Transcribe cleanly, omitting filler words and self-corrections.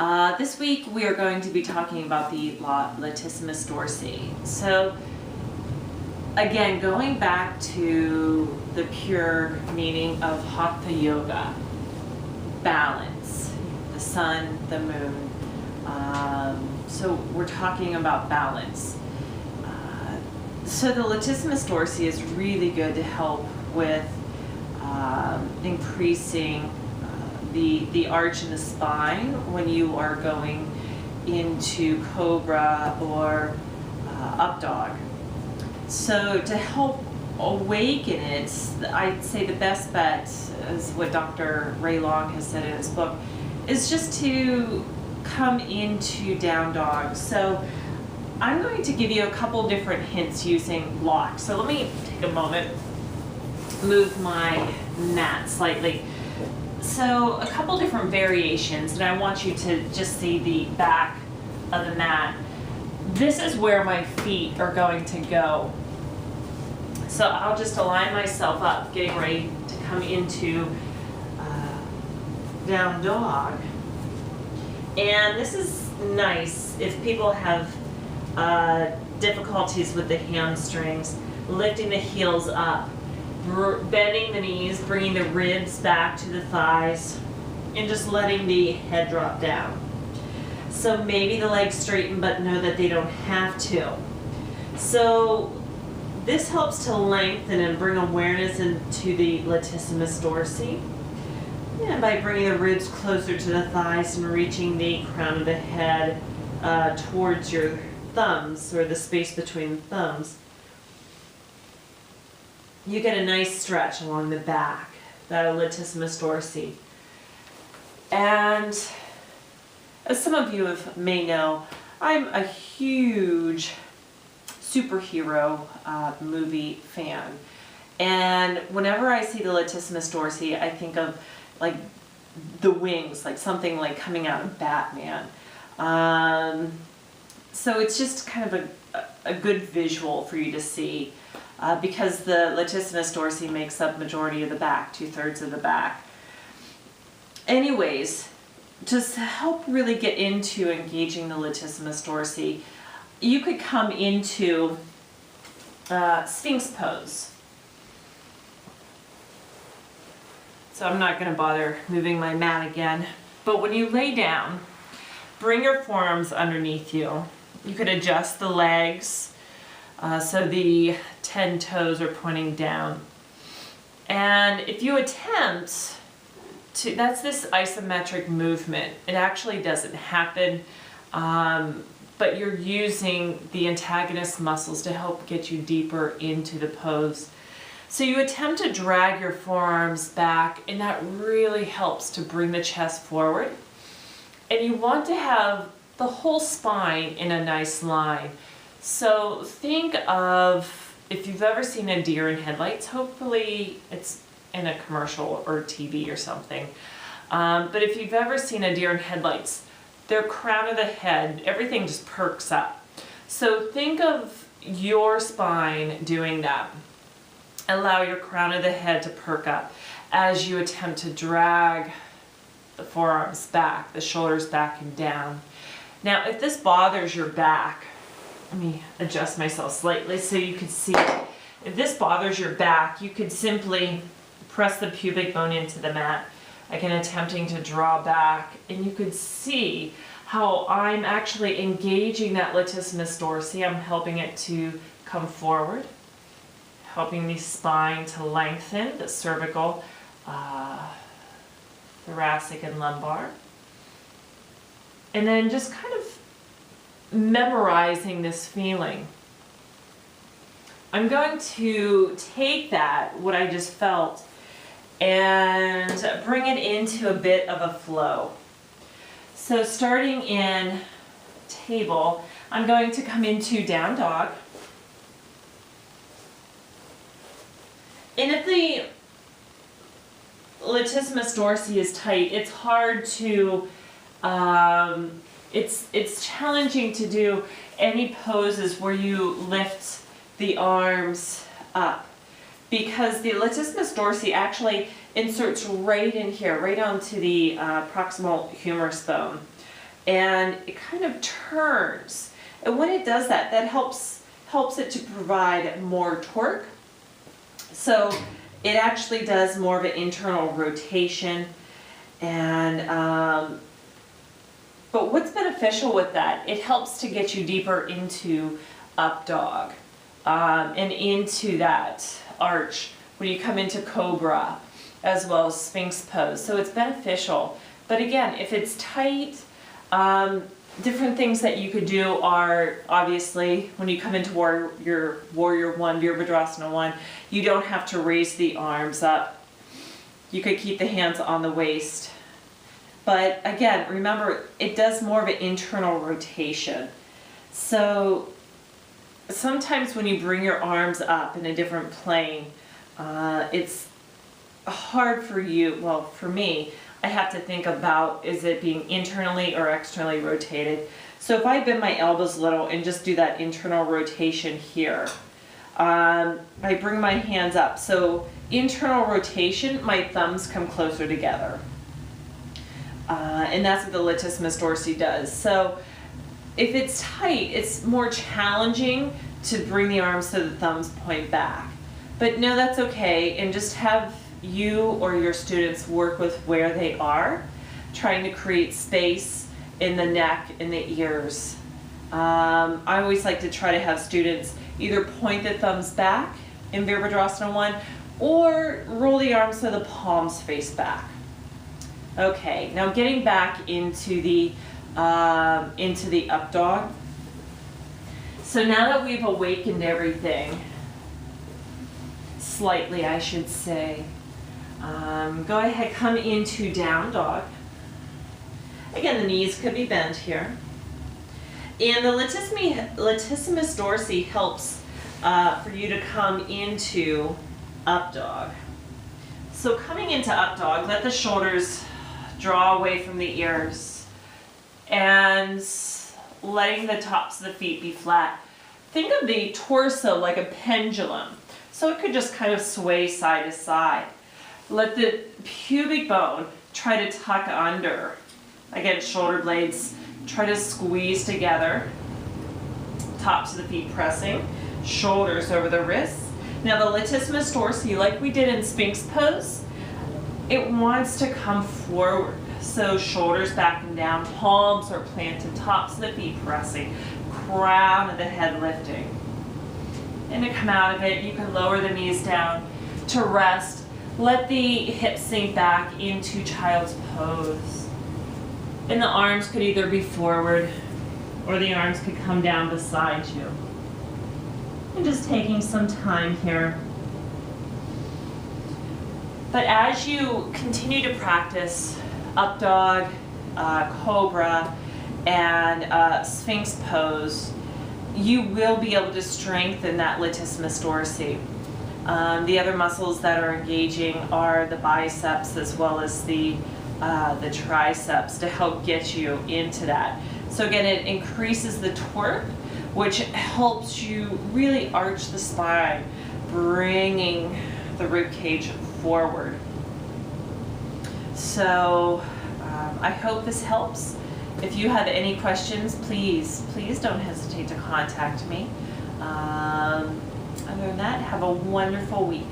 This week we are going to be talking about the latissimus dorsi. So again, going back to the pure meaning of hatha yoga, balance, the sun, the moon. So we're talking about balance. So the latissimus dorsi is really good to help with increasing the arch in the spine when you are going into cobra or up dog. So to help awaken it, I'd say the best bet, is what Dr. Ray Long has said in his book, is just to come into down dog. So I'm going to give you a couple different hints using blocks. So let me take a moment, move my mat slightly. So a couple different variations, and I want you to just see the back of the mat. This is where my feet are going to go. So I'll just align myself up, getting ready to come into down dog. And this is nice if people have difficulties with the hamstrings, lifting the heels up, bending the knees, bringing the ribs back to the thighs, and just letting the head drop down. So maybe the legs straighten, but know that they don't have to. So this helps to lengthen and bring awareness into the latissimus dorsi. And by bringing the ribs closer to the thighs and reaching the crown of the head towards your thumbs, or the space between the thumbs, you get a nice stretch along the back, that latissimus dorsi. And as some of you may know, I'm a huge superhero movie fan. And whenever I see the latissimus dorsi, I think of like the wings, like something like coming out of Batman. So it's just kind of a good visual for you to see. Because the latissimus dorsi makes up majority of the back, 2/3 of the back. Anyways, just to help really get into engaging the latissimus dorsi, you could come into Sphinx pose. So I'm not going to bother moving my mat again, but when you lay down, bring your forearms underneath you. You could adjust the legs. So the 10 toes are pointing down. And if you attempt to, that's this isometric movement. It actually doesn't happen, but you're using the antagonist muscles to help get you deeper into the pose. So you attempt to drag your forearms back, and that really helps to bring the chest forward. And you want to have the whole spine in a nice line. So think of, if you've ever seen a deer in headlights, hopefully it's in a commercial or TV or something. But if you've ever seen a deer in headlights, their crown of the head, everything just perks up. So think of your spine doing that. Allow your crown of the head to perk up as you attempt to drag the forearms back, the shoulders back and down. Now, if this bothers your back, let me adjust myself slightly so you can see. If this bothers your back, you could simply press the pubic bone into the mat, again attempting to draw back, and you could see how I'm actually engaging that latissimus dorsi. I'm helping it to come forward, helping the spine to lengthen, the cervical, thoracic, and lumbar. And then just kind of memorizing this feeling. I'm going to take that, what I just felt, and bring it into a bit of a flow. So starting in table, I'm going to come into down dog. And if the latissimus dorsi is tight, it's hard to it's challenging to do any poses where you lift the arms up, because the latissimus dorsi actually inserts right in here, right onto the proximal humerus bone. and it kind of turns. And when it does that, that helps it to provide more torque. So it actually does more of an internal rotation. And but what's beneficial with that, it helps to get you deeper into up dog and into that arch when you come into cobra, as well as sphinx pose. So it's beneficial. But again, if it's tight, different things that you could do are, obviously, when you come into Warrior 1, Virabhadrasana 1, you don't have to raise the arms up. You could keep the hands on the waist. But again, remember, it does more of an internal rotation. So sometimes when you bring your arms up in a different plane, it's hard for you, well, for me, I have to think about, is it being internally or externally rotated? So if I bend my elbows a little and just do that internal rotation here, I bring my hands up. So internal rotation, my thumbs come closer together. And that's what the latissimus dorsi does. So if it's tight, it's more challenging to bring the arms so the thumbs point back. But no, that's okay, and just have you or your students work with where they are, trying to create space in the neck, in the ears. I always like to try to have students either point the thumbs back in Virabhadrasana 1 or roll the arms so the palms face back. Okay, now getting back into the up dog. So now that we've awakened everything, slightly I should say, go ahead, come into down dog. Again, the knees could be bent here. And the latissimus dorsi helps for you to come into up dog. So coming into up dog, let the shoulders draw away from the ears and letting the tops of the feet be flat. Think of the torso like a pendulum. So it could just kind of sway side to side. Let the pubic bone try to tuck under. Again, shoulder blades try to squeeze together. Tops of the feet pressing. Shoulders over the wrists. Now the latissimus dorsi, like we did in Sphinx pose, it wants to come forward. So shoulders back and down, palms are planted, tops of the feet pressing, crown of the head lifting. And to come out of it, you can lower the knees down to rest. Let the hips sink back into child's pose. And the arms could either be forward or the arms could come down beside you. And just taking some time here. But as you continue to practice up dog, cobra, and sphinx pose, you will be able to strengthen that latissimus dorsi. The other muscles that are engaging are the biceps as well as the triceps to help get you into that. So again, it increases the torque, which helps you really arch the spine, bringing the rib cage forward. So I hope this helps. If you have any questions, please don't hesitate to contact me. Other than that, have a wonderful week.